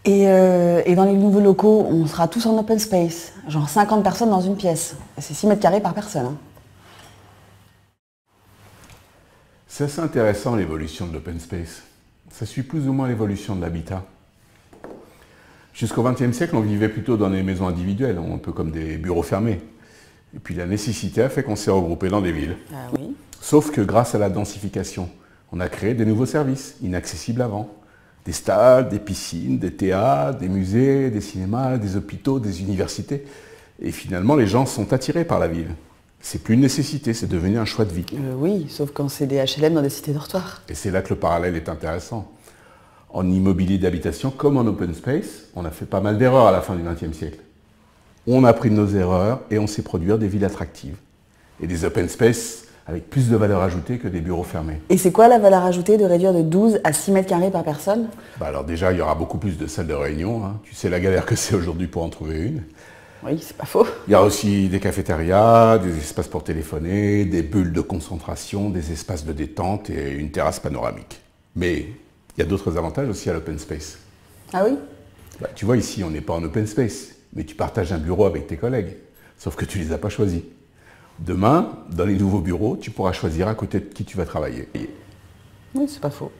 Et dans les nouveaux locaux, on sera tous en open space, genre 50 personnes dans une pièce. C'est 6 mètres carrés par personne, hein. C'est assez intéressant l'évolution de l'open space. Ça suit plus ou moins l'évolution de l'habitat. Jusqu'au XXe siècle, on vivait plutôt dans des maisons individuelles, un peu comme des bureaux fermés. Et puis la nécessité a fait qu'on s'est regroupé dans des villes. Ah oui. Sauf que grâce à la densification, on a créé des nouveaux services, inaccessibles avant. Des stades, des piscines, des théâtres, des musées, des cinémas, des hôpitaux, des universités. Et finalement, les gens sont attirés par la ville. C'est plus une nécessité, c'est devenu un choix de vie. Oui, sauf quand c'est des HLM dans des cités dortoirs. Et c'est là que le parallèle est intéressant. En immobilier d'habitation, comme en open space, on a fait pas mal d'erreurs à la fin du XXe siècle. On a appris de nos erreurs et on sait produire des villes attractives. Et des open space avec plus de valeur ajoutée que des bureaux fermés. Et c'est quoi la valeur ajoutée de réduire de 12 à 6 mètres carrés par personne? Alors déjà, il y aura beaucoup plus de salles de réunion, hein. Tu sais la galère que c'est aujourd'hui pour en trouver une. Oui, c'est pas faux. Il y a aussi des cafétérias, des espaces pour téléphoner, des bulles de concentration, des espaces de détente et une terrasse panoramique. Mais il y a d'autres avantages aussi à l'open space. Ah oui? Tu vois, ici, on n'est pas en open space, mais tu partages un bureau avec tes collègues, sauf que tu ne les as pas choisis. Demain, dans les nouveaux bureaux, tu pourras choisir à côté de qui tu vas travailler. Oui, c'est pas faux.